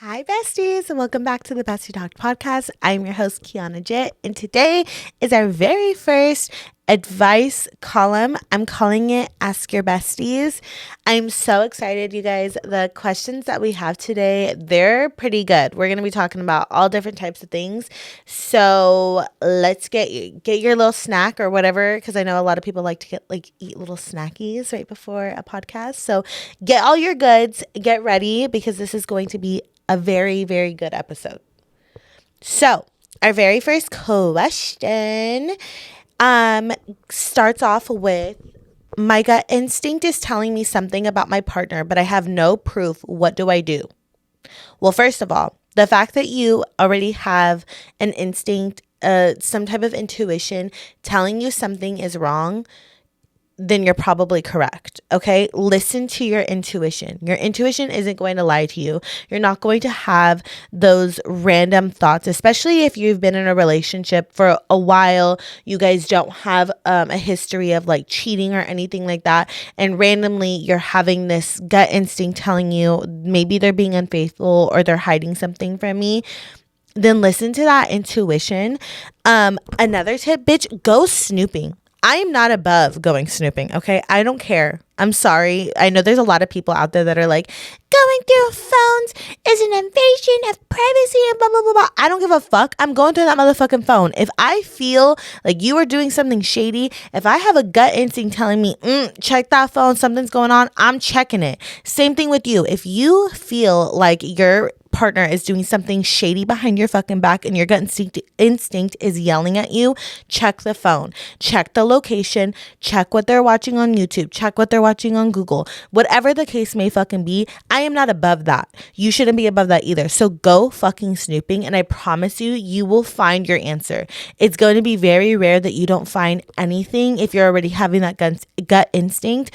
Hi, besties, and welcome back to the Bestie Talk podcast. I'm your host, Kiannajit, and today is our very first advice column. I'm calling it Ask Your Besties. I'm so excited, you guys. The questions that we have today, they're pretty good. We're going to be talking about all different types of things. So let's get your little snack or whatever, because I know a lot of people like to eat little snackies right before a podcast. So get all your goods, get ready, because this is going to be a very, very good episode. So our very first question starts off with, my gut instinct is telling me something about my partner, but I have no proof. What do I do? Well, first of all, the fact that you already have an instinct, some type of intuition telling you something is wrong, then you're probably correct. Okay. Listen to your intuition. Your intuition isn't going to lie to you. You're not going to have those random thoughts, especially if you've been in a relationship for a while. You guys don't have a history of like cheating or anything like that. And randomly you're having this gut instinct telling you maybe they're being unfaithful or they're hiding something from me. Then listen to that intuition. Another tip, bitch, go snooping. I am not above going snooping, okay? I don't care. I'm sorry. I know there's a lot of people out there that are like, going through phones is an invasion of privacy and blah, blah, blah, blah. I don't give a fuck. I'm going through that motherfucking phone. If I feel like you are doing something shady, if I have a gut instinct telling me, check that phone, something's going on, I'm checking it. Same thing with you. If you feel like your partner is doing something shady behind your fucking back and your gut instinct is yelling at you, check the phone, check the location, check what they're watching on YouTube, check what they're watching on Google, whatever the case may fucking be. I am not above that. You shouldn't be above that either. So go fucking snooping, and I promise you, you will find your answer. It's going to be very rare that you don't find anything if you're already having that gut instinct.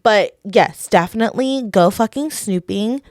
But yes, definitely go fucking snooping.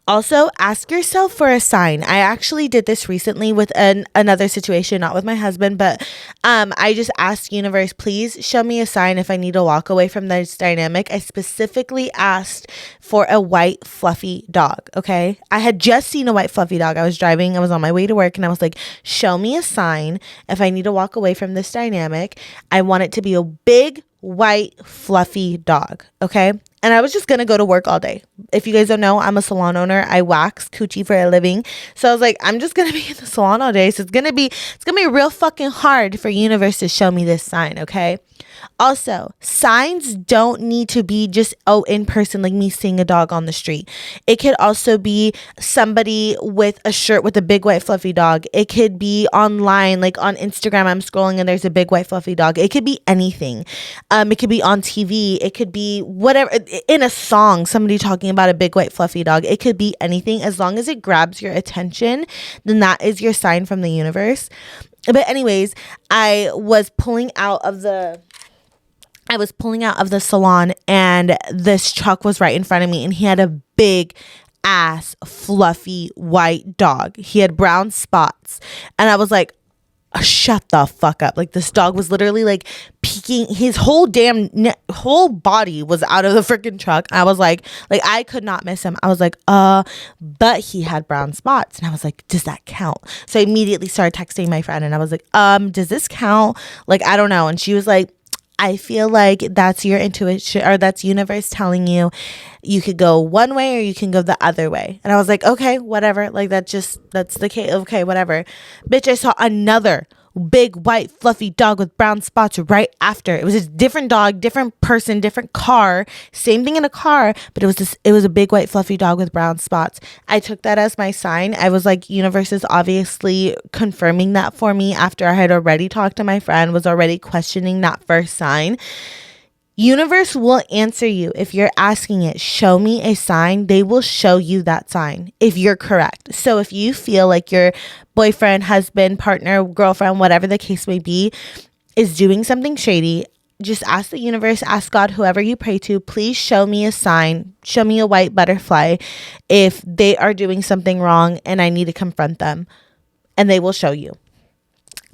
Also, ask yourself for a sign. I actually did this recently with another situation, not with my husband, but I just asked universe, please show me a sign if I need to walk away from this dynamic. I specifically asked for a white fluffy dog, okay? I had just seen a white fluffy dog. I was driving, I was on my way to work, and I was like, show me a sign if I need to walk away from this dynamic. I want it to be a big, white, fluffy dog, okay? And I was just going to go to work all day. If you guys don't know, I'm a salon owner. I wax coochie for a living. So I was like, I'm just going to be in the salon all day. So it's going to be real fucking hard for universe to show me this sign, okay? Also, signs don't need to be just, in person, like me seeing a dog on the street. It could also be somebody with a shirt with a big white fluffy dog. It could be online, like on Instagram, I'm scrolling and there's a big white fluffy dog. It could be anything. It could be on TV. It could be whatever, in a song, somebody talking about a big white fluffy dog. It could be anything. As long as it grabs your attention, then that is your sign from the universe. But anyways, I was pulling out of the salon, and this truck was right in front of me, and he had a big ass fluffy white dog. He had brown spots, and I was like, shut the fuck up. Like, this dog was literally like peeking, his whole whole body was out of the freaking truck. I was like I could not miss him. I was like, but he had brown spots, and I was like, does that count? So I immediately started texting my friend, and I was like, does this count? Like, I don't know. And she was like, I feel like that's your intuition, or that's universe telling you could go one way or you can go the other way. And I was like, okay, whatever. Like, that's the case. Okay, whatever. Bitch, I saw another big white fluffy dog with brown spots right after. It was a different dog, different person, different car, same thing in a car, but it was a big white fluffy dog with brown spots. I took that as my sign. I was like, universe is obviously confirming that for me after I had already talked to my friend, was already questioning that first sign. Universe will answer you if you're asking it, show me a sign. They will show you that sign if you're correct. So if you feel like your boyfriend, husband, partner, girlfriend, whatever the case may be, is doing something shady, just ask the universe, ask God, whoever you pray to, please show me a sign, show me a white butterfly if they are doing something wrong and I need to confront them, and they will show you.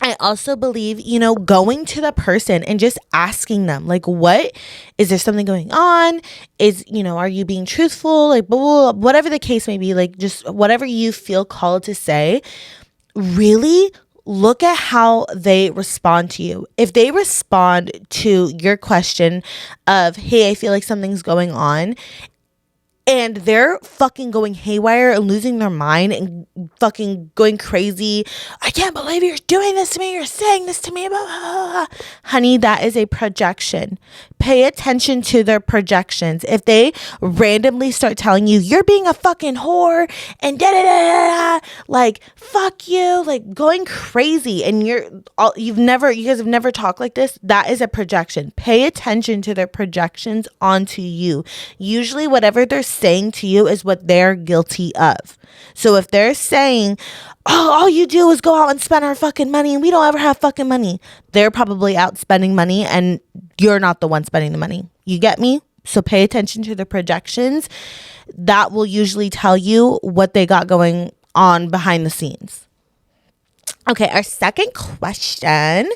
I also believe, going to the person and just asking them, like, what is there something going on? Are you being truthful? Like, blah, blah, blah, whatever the case may be, like, just whatever you feel called to say, really look at how they respond to you. If they respond to your question of, hey, I feel like something's going on, and they're fucking going haywire and losing their mind and fucking going crazy. I can't believe you're doing this to me. You're saying this to me. Blah, blah, blah. Honey, that is a projection. Pay attention to their projections. If they randomly start telling you, you're being a fucking whore and da da da da, like, fuck you, like going crazy, and you guys have never talked like this, that is a projection. Pay attention to their projections onto you. Usually whatever they're saying to you is what they're guilty of. So if they're saying, oh, all you do is go out and spend our fucking money and we don't ever have fucking money, they're probably out spending money and you're not the one spending the money. You get me? So pay attention to the projections. That will usually tell you what they got going on behind the scenes. Okay, our second question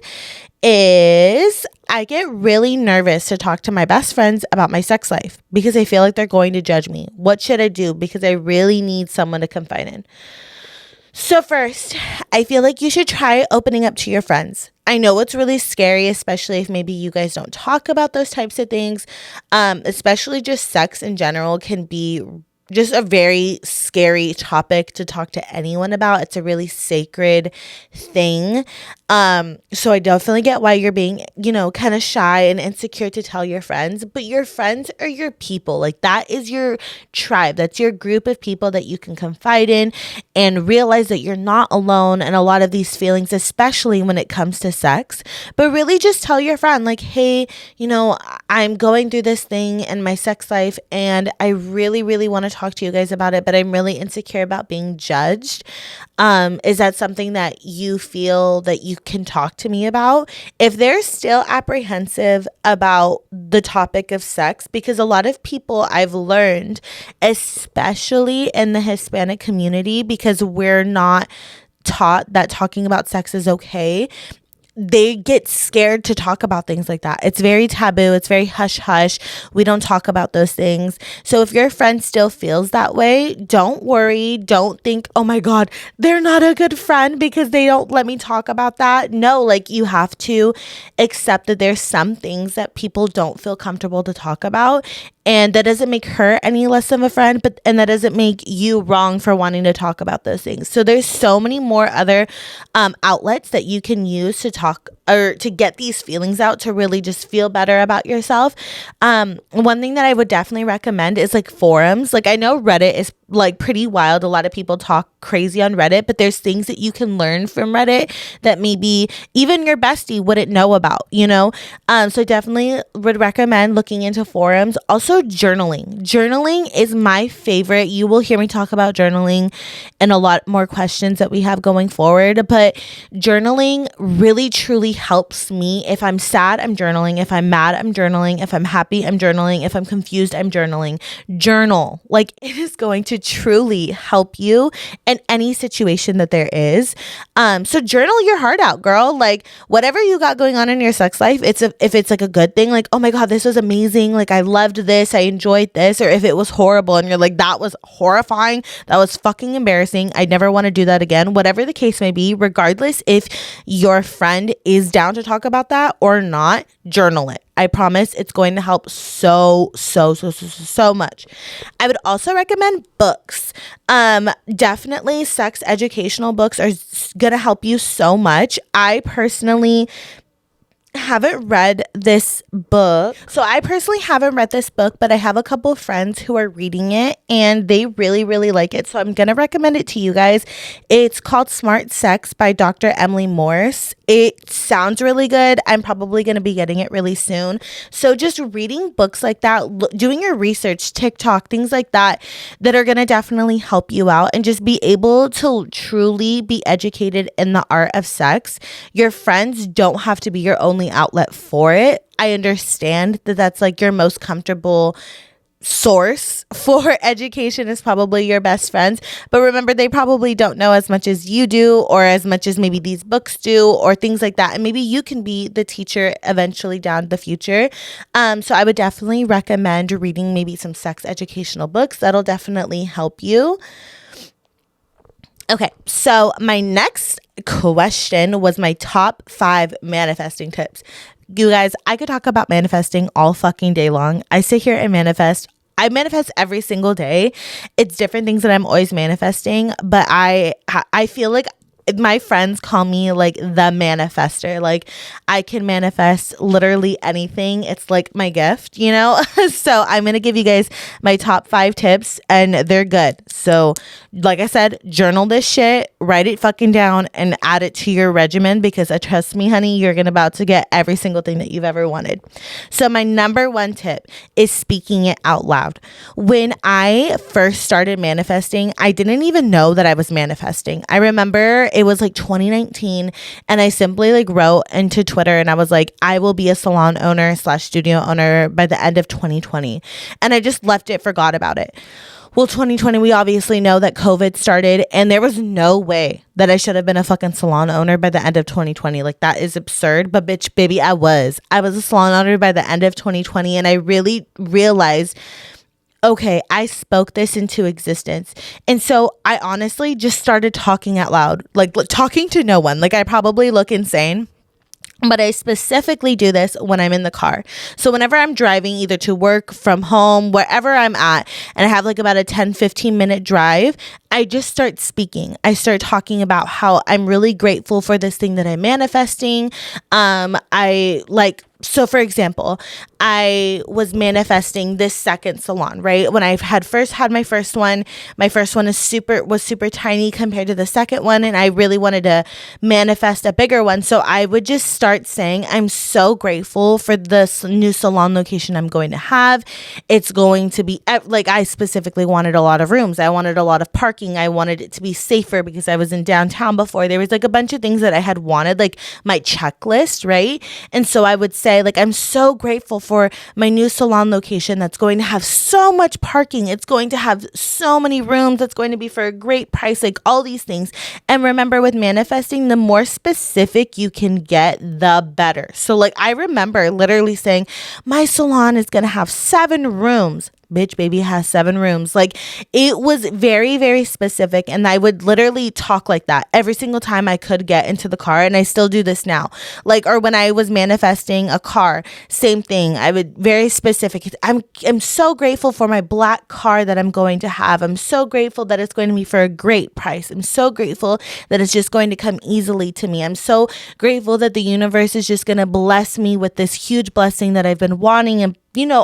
is, I get really nervous to talk to my best friends about my sex life because I feel like they're going to judge me. What should I do? Because I really need someone to confide in. So first, I feel like you should try opening up to your friends. I know it's really scary, especially if maybe you guys don't talk about those types of things. Especially just sex in general can be just a very scary topic to talk to anyone about. It's a really sacred thing. So I definitely get why you're being, kind of shy and insecure to tell your friends, but your friends are your people. Like, that is your tribe. That's your group of people that you can confide in and realize that you're not alone in a lot of these feelings, especially when it comes to sex. But really just tell your friend, like, hey, I'm going through this thing in my sex life and I really, really want to talk to you guys about it, but I'm really insecure about being judged. Is that something that you feel that you can talk to me about? If they're still apprehensive about the topic of sex, because a lot of people I've learned, especially in the Hispanic community, because we're not taught that talking about sex is okay, they get scared to talk about things like that. It's very taboo. It's very hush hush. We don't talk about those things. So if your friend still feels that way, don't worry. Don't think, oh my God, they're not a good friend because they don't let me talk about that. No, like, you have to accept that there's some things that people don't feel comfortable to talk about. And that doesn't make her any less of a friend, and that doesn't make you wrong for wanting to talk about those things. So there's so many more other outlets that you can use to talk or to get these feelings out, to really just feel better about yourself. One thing that I would definitely recommend is like forums. Like, I know Reddit is like pretty wild. A lot of people talk crazy on Reddit, but there's things that you can learn from Reddit that maybe even your bestie wouldn't know about, so definitely would recommend looking into forums. Also, journaling is my favorite. You will hear me talk about journaling and a lot more questions that we have going forward, but journaling really truly helps me. If I'm sad, I'm journaling. If I'm mad, I'm journaling. If I'm happy, I'm journaling. If I'm confused, I'm journaling. Journal. Like, it is going to truly help you in any situation that there is. So journal your heart out, girl. Like, whatever you got going on in your sex life, if it's like a good thing, like, oh my God, this was amazing. Like, I loved this. I enjoyed this. Or if it was horrible and you're like, that was horrifying. That was fucking embarrassing. I never want to do that again. Whatever the case may be, regardless if your friend is down to talk about that or not, journal it. I promise it's going to help so much. I would also recommend books. Definitely sex educational books are going to help you so much. I personally haven't read this book. But I have a couple of friends who are reading it and they really, really like it. So I'm going to recommend it to you guys. It's called Smart Sex by Dr. Emily Morse. It sounds really good. I'm probably going to be getting it really soon. So just reading books like that, doing your research, TikTok, things like that are going to definitely help you out and just be able to truly be educated in the art of sex. Your friends don't have to be your only outlet for it. I understand that that's like your most comfortable source for education is probably your best friends. But remember, they probably don't know as much as you do, or as much as maybe these books do, or things like that. And maybe you can be the teacher eventually down the future. So I would definitely recommend reading maybe some sex educational books. That'll definitely help you. Okay, so my next question was my top 5 manifesting tips. You guys, I could talk about manifesting all fucking day long. I sit here and manifest. I manifest every single day. It's different things that I'm always manifesting, but I feel like my friends call me like the manifester. Like, I can manifest literally anything. It's like my gift, you know? So I'm going to give you guys my top 5 tips, and they're good. So like I said, journal this shit, write it fucking down, and add it to your regimen, because trust me, honey, you're about to get every single thing that you've ever wanted. So my number 1 tip is speaking it out loud. When I first started manifesting, I didn't even know that I was manifesting. I remember it was like 2019, and I simply like wrote into Twitter, and I was like, I will be a salon owner / studio owner by the end of 2020. And I just left it, forgot about it. Well, 2020, we obviously know that COVID started, and there was no way that I should have been a fucking salon owner by the end of 2020. Like, that is absurd. But bitch, baby, I was a salon owner by the end of 2020. And I really realized, okay, I spoke this into existence. And so I honestly just started talking out loud, like talking to no one. Like, I probably look insane, but I specifically do this when I'm in the car. So whenever I'm driving either to work, from home, wherever I'm at, and I have like about a 10-15 minute drive, I just start speaking. I start talking about how I'm really grateful for this thing that I'm manifesting. So for example, I was manifesting this second salon, right? When I first had my first one was super tiny compared to the second one. And I really wanted to manifest a bigger one. So I would just start saying, I'm so grateful for this new salon location I'm going to have. It's going to be like, I specifically wanted a lot of rooms. I wanted a lot of parking. I wanted it to be safer because I was in downtown before. There was like a bunch of things that I had wanted, like my checklist, right? And so I would say, like, I'm so grateful for my new salon location that's going to have so much parking. It's going to have so many rooms. It's going to be for a great price, like all these things. And remember, with manifesting, the more specific you can get, the better. So like, I remember literally saying, my salon is going to have 7 rooms. Bitch, baby has 7 rooms. Like, it was very, very specific. And I would literally talk like that every single time I could get into the car. And I still do this now. Like, or when I was manifesting a car, same thing. I would very specific. I'm so grateful for my black car that I'm going to have. I'm so grateful that it's going to be for a great price. I'm so grateful that it's just going to come easily to me. I'm so grateful that the universe is just going to bless me with this huge blessing that I've been wanting, and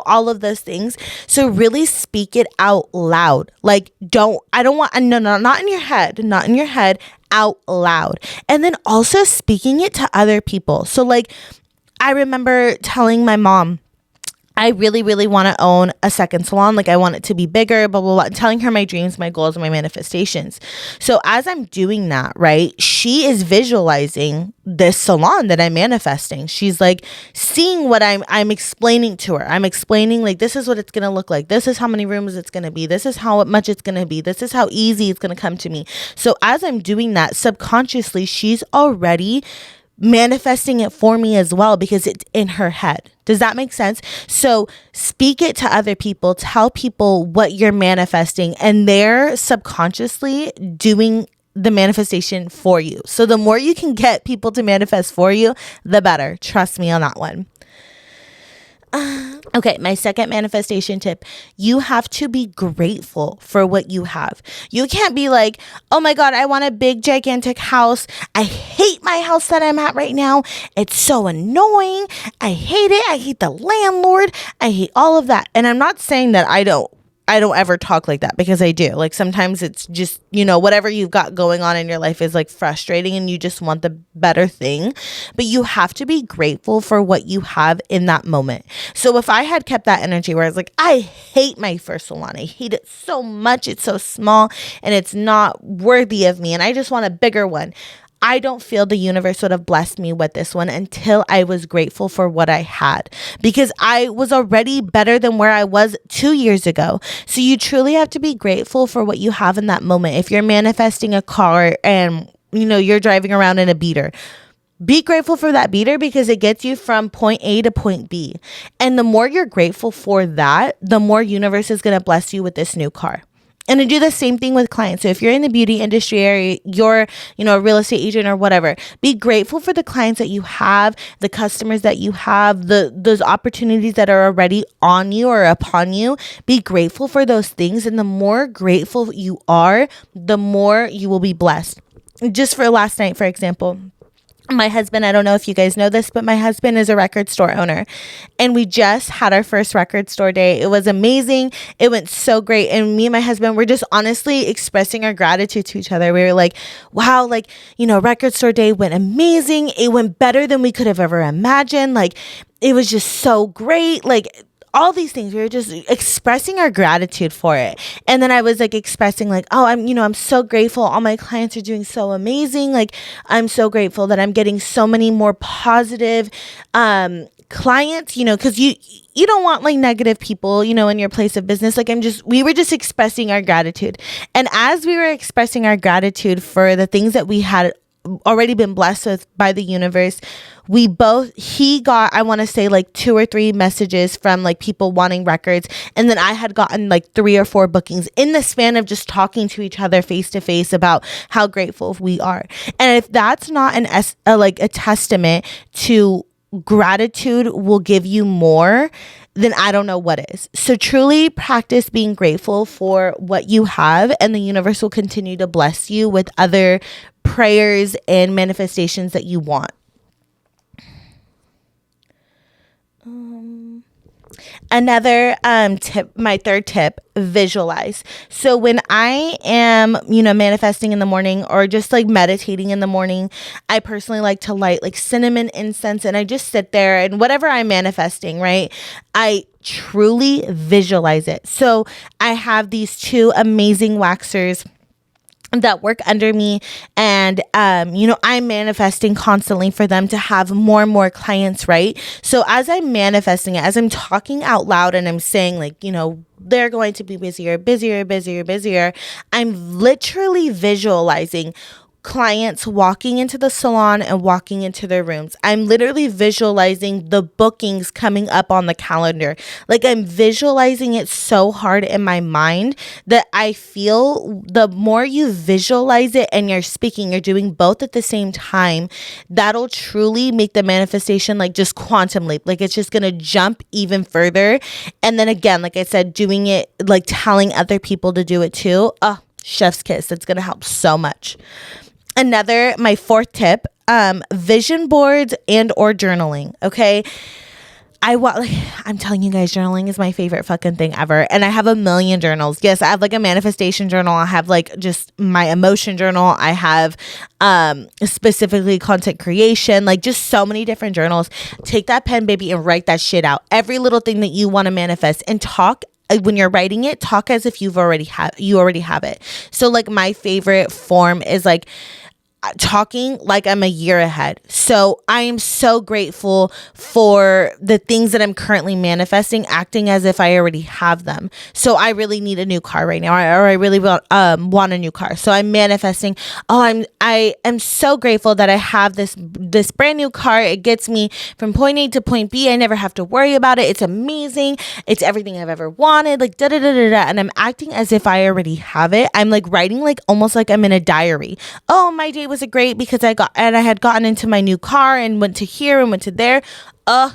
all of those things. So really speak it out loud. Like, not in your head, out loud. And then also speaking it to other people. So like, I remember telling my mom, I really, really want to own a second salon. Like, I want it to be bigger, blah, blah, blah. Telling her my dreams, my goals, and my manifestations. So as I'm doing that, right, she is visualizing this salon that I'm manifesting. She's like seeing what I'm explaining to her. I'm explaining, like, this is what it's going to look like. This is how many rooms it's going to be. This is how much it's going to be. This is how easy it's going to come to me. So as I'm doing that, subconsciously, she's already manifesting it for me as well, because it's in her head. Does that make sense? So speak it to other people, tell people what you're manifesting, and they're subconsciously doing the manifestation for you. So the more you can get people to manifest for you, the better. Trust me on that one. Okay, my second manifestation tip, you have to be grateful for what you have. You can't be like, oh my God, I want a big, gigantic house. I hate my house that I'm at right now. It's so annoying. I hate it. I hate the landlord. I hate all of that. And I'm not saying that I don't ever talk like that, because I do. Like, sometimes it's just, whatever you've got going on in your life is like frustrating and you just want the better thing. But you have to be grateful for what you have in that moment. So if I had kept that energy where I was like, I hate my first salon. I hate it so much. It's so small and it's not worthy of me, and I just want a bigger one. I don't feel the universe would have blessed me with this one until I was grateful for what I had, because I was already better than where I was 2 years ago. So you truly have to be grateful for what you have in that moment. If you're manifesting a car and you're driving around in a beater, be grateful for that beater because it gets you from point A to point B. And the more you're grateful for that, the more universe is going to bless you with this new car. And to do the same thing with clients. So if you're in the beauty industry or you're, a real estate agent or whatever, be grateful for the clients that you have, the customers that you have, those opportunities that are already on you or upon you. Be grateful for those things. And the more grateful you are, the more you will be blessed. Just for last night, for example, my husband, I don't know if you guys know this, but my husband is a record store owner, and we just had our first record store day. It was amazing. It went so great. And me and my husband were just honestly expressing our gratitude to each other. We were like, wow, record store day went amazing. It went better than we could have ever imagined. It was just so great. All these things, we were just expressing our gratitude for it. And then I was expressing I'm so grateful. All my clients are doing so amazing. I'm so grateful that I'm getting so many more positive clients, because you don't want negative people, in your place of business. We were just expressing our gratitude. And as we were expressing our gratitude for the things that we had already been blessed with by the universe, he got, I want to say 2 or 3 messages from people wanting records. And then I had gotten 3 or 4 bookings in the span of just talking to each other face to face about how grateful we are. And if that's not a testament to gratitude will give you more, then I don't know what is. So truly practice being grateful for what you have, and the universe will continue to bless you with other prayers and manifestations that you want. Another tip, my third tip, visualize. So when I am, manifesting in the morning or just meditating in the morning, I personally like to light cinnamon incense, and I just sit there and whatever I'm manifesting, right? I truly visualize it. So I have these 2 amazing waxers that work under me, and I'm manifesting constantly for them to have more and more clients, right? So as I'm manifesting it, as I'm talking out loud and I'm saying they're going to be busier, I'm literally visualizing clients walking into the salon and walking into their rooms. I'm literally visualizing the bookings coming up on the calendar. I'm visualizing it so hard in my mind that I feel the more you visualize it and you're speaking, you're doing both at the same time, that'll truly make the manifestation just quantum leap. It's just going to jump even further. And then again, like I said, doing it, telling other people to do it too. Oh, chef's kiss. That's going to help so much. My 4th tip, vision boards and or journaling. Okay. I'm telling you guys, journaling is my favorite fucking thing ever. And I have a million journals. Yes, I have a manifestation journal. I have just my emotion journal. I have specifically content creation, just so many different journals. Take that pen, baby, and write that shit out. Every little thing that you want to manifest, and talk. When you're writing it, talk as if you already have it. So my favorite form is talking like I'm a year ahead. So I am so grateful for the things that I'm currently manifesting, acting as if I already have them. So I really need a new car right now, or I really want a new car. So I'm manifesting, I am so grateful that I have this brand new car. It gets me from point A to point B. I never have to worry about it. It's amazing. It's everything I've ever wanted. And I'm acting as if I already have it. I'm writing almost like I'm in a diary. Oh, my day was great because I had gotten into my new car and went to here and went to there.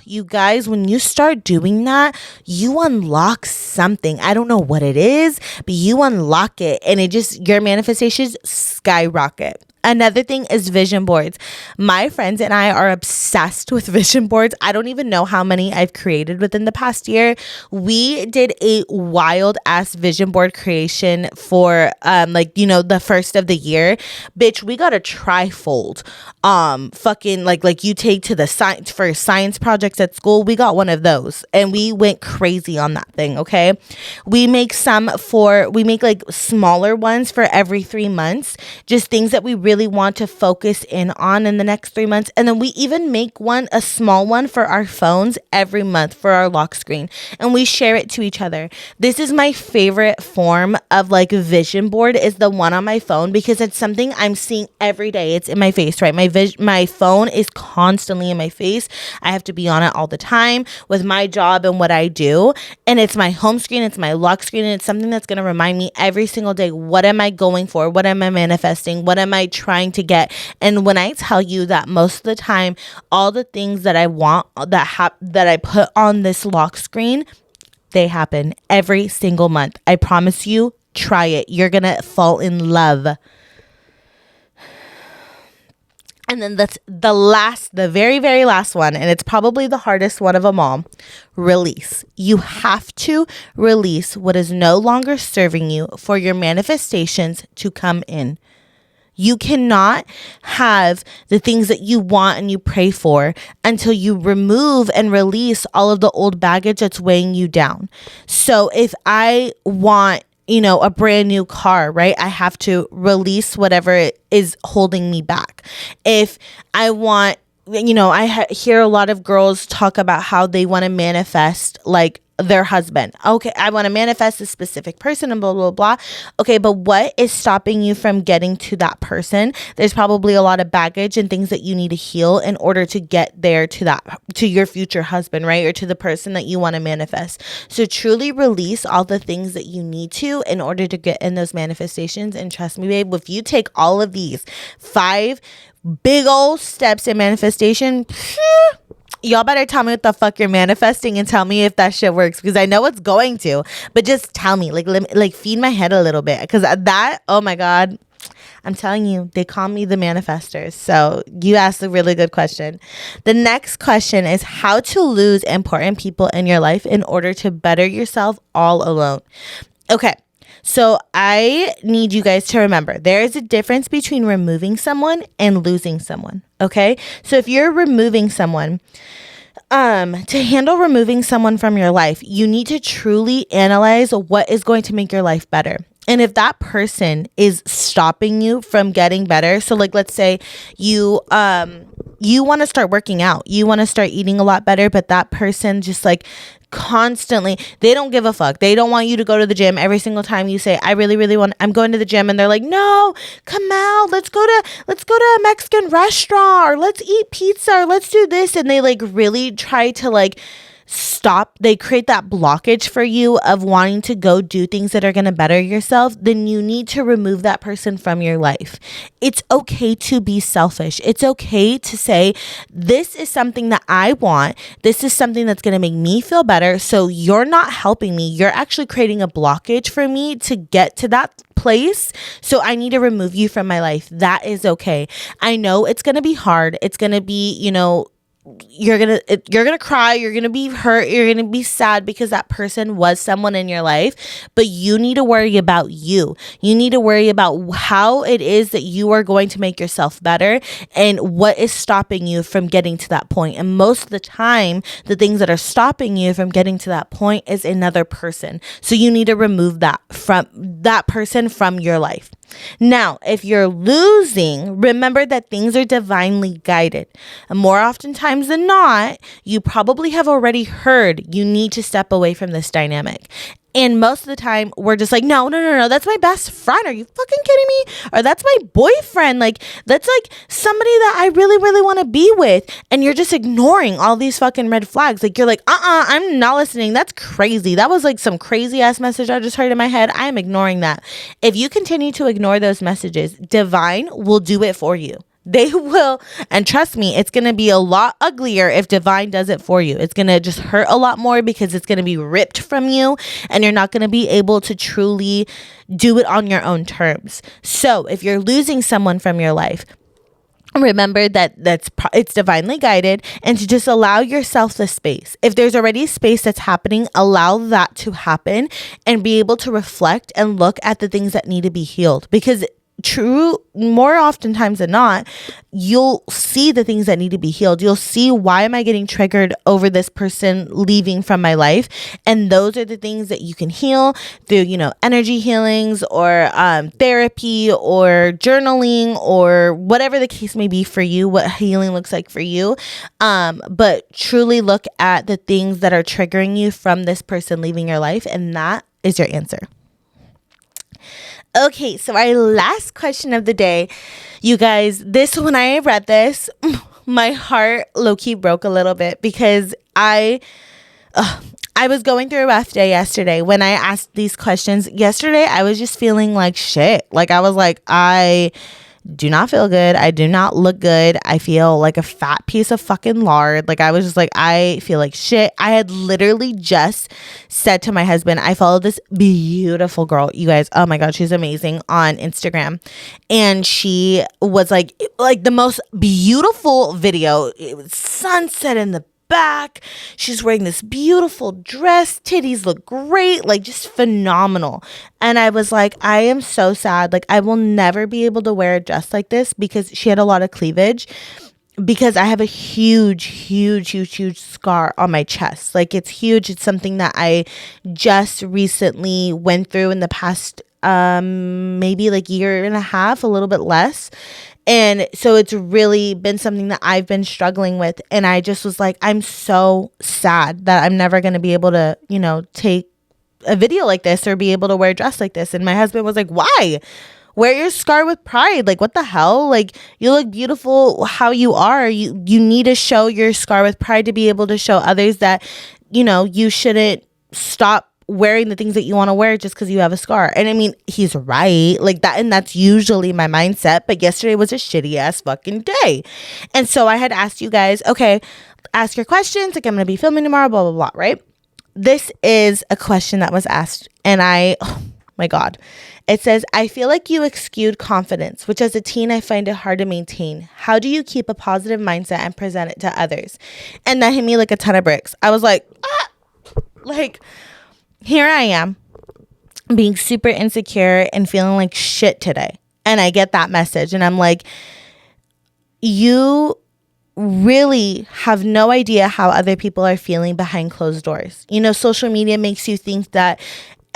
You guys, when you start doing that, you unlock something. I don't know what it is, but you unlock it, and your manifestations skyrocket. Another thing is vision boards. My friends and I are obsessed with vision boards. I don't even know how many I've created within the past year. We did a wild ass vision board creation for the first of the year. Bitch, we got a trifold. You take to the science for science projects at school. We got one of those and we went crazy on that thing. Okay. We make smaller ones for every 3 months, just things that we really really want to focus in on in the next 3 months. And then we even make a small one for our phones every month for our lock screen, and we share it to each other. This is my favorite form of like vision board, is the one on my phone, because it's something I'm seeing every day. It's in my face, right? My phone is constantly in my face. I have to be on it all the time with my job and what I do. And it's my home screen, it's my lock screen, and it's something that's going to remind me every single day, what am I going for? What am I manifesting? What am I trying to get? And when I tell you that most of the time, all the things that I want that I put on this lock screen, they happen every single month. I promise you, try it. You're going to fall in love. And then that's the very, very last one, and it's probably the hardest one of them all. Release. You have to release what is no longer serving you for your manifestations to come in. You cannot have the things that you want and you pray for until you remove and release all of the old baggage that's weighing you down. So if I want, a brand new car, right? I have to release whatever is holding me back. If I want, I hear a lot of girls talk about how they want to manifest like their husband. Okay, I want to manifest a specific person and blah, blah, blah. Okay, but what is stopping you from getting to that person? There's probably a lot of baggage and things that you need to heal in order to get there to your future husband, right? Or to the person that you want to manifest. So truly release all the things that you need to in order to get in those manifestations. And trust me, babe, if you take all of these 5 big old steps in manifestation, y'all better tell me what the fuck you're manifesting and tell me if that shit works, because I know it's going to, but just tell me, like feed my head a little bit, because that, oh my God, I'm telling you, they call me the manifestors. So you asked a really good question. The next question is how to lose important people in your life in order to better yourself all alone. Okay. So I need you guys to remember there is a difference between removing someone and losing someone. Okay. So if you're removing someone, to handle removing someone from your life, you need to truly analyze what is going to make your life better. And if that person is stopping you from getting better, so like, let's say you want to start working out, you want to start eating a lot better, but that person just like constantly, they don't give a fuck. They don't want you to go to the gym. Every single time you say, I'm going to the gym, and they're like, no, come out, let's go to a Mexican restaurant, or let's eat pizza, or let's do this. And they like really try to like stop, they create that blockage for you of wanting to go do things that are going to better yourself. Then you need to remove that person from your life. It's okay to be selfish. It's okay to say, this is something that I want. This is something that's going to make me feel better. So you're not helping me. You're actually creating a blockage for me to get to that place. So I need to remove you from my life. That is okay. I know it's going to be hard. It's going to be, you're gonna cry, you're gonna be hurt, you're gonna be sad because that person was someone in your life, but you need to worry about you. You need to worry about how it is that you are going to make yourself better and what is stopping you from getting to that point. And most of the time, the things that are stopping you from getting to that point is another person. So you need to remove that person from your life. Now, if you're losing, remember that things are divinely guided. And more oftentimes than not, you probably have already heard you need to step away from this dynamic. And most of the time, we're just like, no, that's my best friend. Are you fucking kidding me? Or that's my boyfriend. Like, that's like somebody that I really, really want to be with. And you're just ignoring all these fucking red flags. Like, you're like, I'm not listening. That's crazy. That was like some crazy ass message I just heard in my head. I am ignoring that. If you continue to ignore those messages, divine will do it for you. They will. And trust me, it's going to be a lot uglier if divine does it for you. It's going to just hurt a lot more because it's going to be ripped from you and you're not going to be able to truly do it on your own terms. So if you're losing someone from your life, remember that it's divinely guided, and to just allow yourself the space. If there's already space that's happening, allow that to happen and be able to reflect and look at the things that need to be healed. Because more oftentimes than not, you'll see the things that need to be healed. You'll see, why am I getting triggered over this person leaving from my life? And those are the things that you can heal through, energy healings or therapy or journaling or whatever the case may be for you, what healing looks like for you. But truly look at the things that are triggering you from this person leaving your life, and that is your answer. Okay, so our last question of the day, you guys, when I read this, my heart low-key broke a little bit, because I was going through a rough day yesterday when I asked these questions. Yesterday, I was just feeling like shit. Like, I was like, I do not feel good. I do not look good. I feel like a fat piece of fucking lard. Like, I was just like, I feel like shit. I had literally just said to my husband, I follow this beautiful girl, you guys. Oh my God, she's amazing, on Instagram. And she was like the most beautiful video. It was sunset in the back. She's wearing this beautiful dress. Titties look great, like just phenomenal. And I was like, I am so sad. Like, I will never be able to wear a dress like this, because she had a lot of cleavage, because I have a huge scar on my chest. Like, it's huge. It's something that I just recently went through in the past maybe like year and a half, a little bit less. And so it's really been something that I've been struggling with. And I just was like, I'm so sad that I'm never going to be able to, take a video like this or be able to wear a dress like this. And my husband was like, why? Wear your scar with pride. Like, what the hell? Like, you look beautiful how you are. You need to show your scar with pride to be able to show others that, you shouldn't stop wearing the things that you want to wear just because you have a scar. And I mean, he's right, like that, and that's usually my mindset, but yesterday was a shitty ass fucking day. And so I had asked you guys, okay, ask your questions, like I'm gonna be filming tomorrow, blah blah blah, right? This is a question that was asked, and oh my God, it says, I feel like you exude confidence, which as a teen I find it hard to maintain. How do you keep a positive mindset and present it to others? And that hit me like a ton of bricks. I was like, like, here I am being super insecure and feeling like shit today. And I get that message and I'm like, you really have no idea how other people are feeling behind closed doors. Social media makes you think that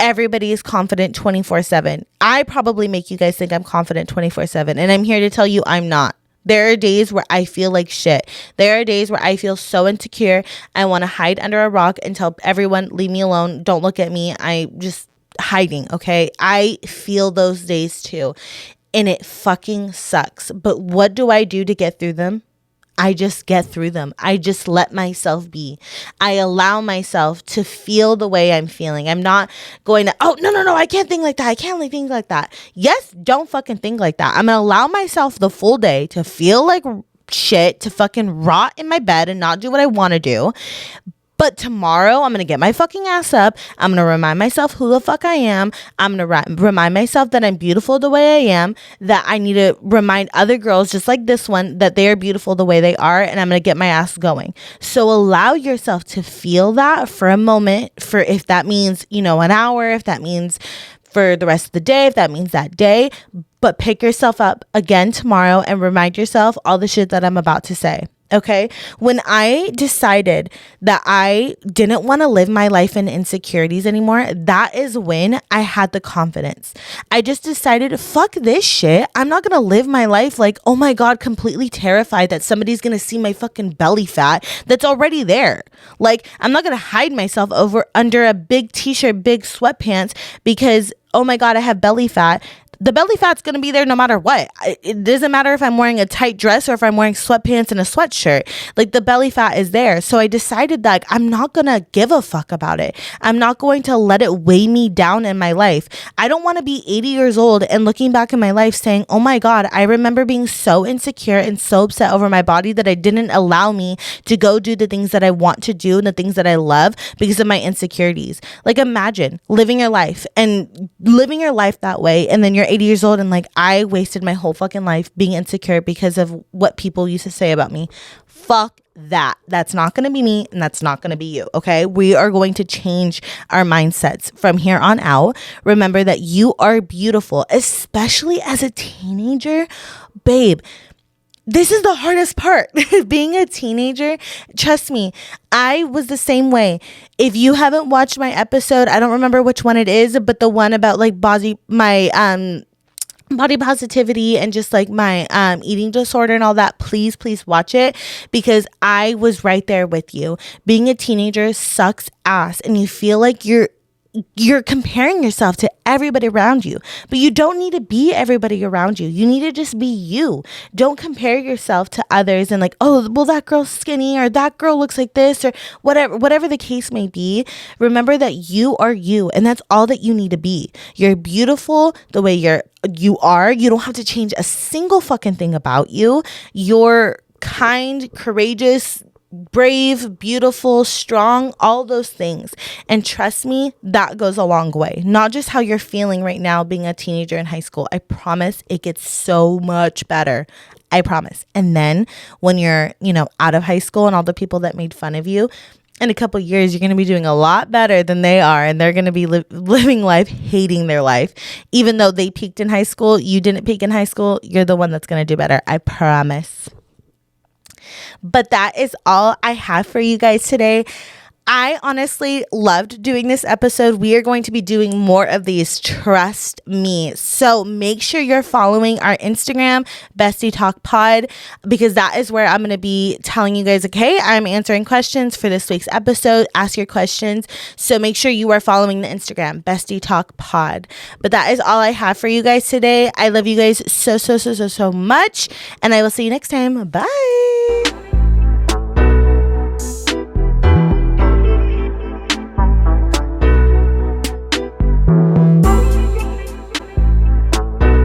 everybody is confident 24/7. I probably make you guys think I'm confident 24/7. And I'm here to tell you I'm not. There are days where I feel like shit. There are days where I feel so insecure. I want to hide under a rock and tell everyone, leave me alone. Don't look at me. I just hiding. Okay. I feel those days too. And it fucking sucks. But what do I do to get through them? I just get through them. I just let myself be. I allow myself to feel the way I'm feeling. I'm not going to, oh, no, I can't think like that. I can't think like that. Yes, don't fucking think like that. I'm going to allow myself the full day to feel like shit, to fucking rot in my bed and not do what I want to do. But tomorrow, I'm going to get my fucking ass up. I'm going to remind myself who the fuck I am. I'm going to remind myself that I'm beautiful the way I am, that I need to remind other girls just like this one that they are beautiful the way they are, and I'm going to get my ass going. So allow yourself to feel that for a moment, for if that means, an hour, if that means for the rest of the day, if that means that day, but pick yourself up again tomorrow and remind yourself all the shit that I'm about to say. Okay. When I decided that I didn't want to live my life in insecurities anymore, that is when I had the confidence. I just decided, fuck this shit. I'm not going to live my life like, oh my God, completely terrified that somebody's going to see my fucking belly fat that's already there. Like, I'm not going to hide myself under a big t-shirt, big sweatpants because, oh my God, I have belly fat. The belly fat's going to be there no matter what. It doesn't matter if I'm wearing a tight dress or if I'm wearing sweatpants and a sweatshirt. Like, the belly fat is there. So I decided that I'm not going to give a fuck about it. I'm not going to let it weigh me down in my life. I don't want to be 80 years old and looking back in my life saying, oh my God, I remember being so insecure and so upset over my body that I didn't allow me to go do the things that I want to do and the things that I love because of my insecurities. Like, imagine living your life that way, and then you're 80 years old and like, I wasted my whole fucking life being insecure because of what people used to say about me. Fuck that. That's not going to be me, and that's not going to be you. Okay. We are going to change our mindsets from here on out. Remember that you are beautiful, especially as a teenager. Babe, this is the hardest part. Being a teenager, trust me, I was the same way. If you haven't watched my episode, I don't remember which one it is, but the one about like body positivity and just like my eating disorder and all that, please watch it, because I was right there with you. Being a teenager sucks ass, and you feel like you're comparing yourself to everybody around you, but you don't need to be everybody around you. You need to just be you. Don't compare yourself to others and like, oh, well, that girl's skinny, or that girl looks like this, or whatever the case may be. Remember that you are you, and that's all that you need to be. You're beautiful the way you are. You don't have to change a single fucking thing about you. You're kind, courageous, brave, beautiful, strong, all those things. And trust me, that goes a long way. Not just how you're feeling right now being a teenager in high school. I promise it gets so much better. I promise. And then when you're, out of high school and all the people that made fun of you, in a couple years, you're going to be doing a lot better than they are. And they're going to be living life, hating their life. Even though they peaked in high school, you didn't peak in high school. You're the one that's going to do better. I promise. But that is all I have for you guys today. I honestly loved doing this episode. We are going to be doing more of these, trust me. So make sure you're following our Instagram, Bestie Talk Pod, because that is where I'm going to be telling you guys, okay, I'm answering questions for this week's episode. Ask your questions. So make sure you are following the Instagram, Bestie Talk Pod. But that is all I have for you guys today. I love you guys so much, and I will see you next time. Bye.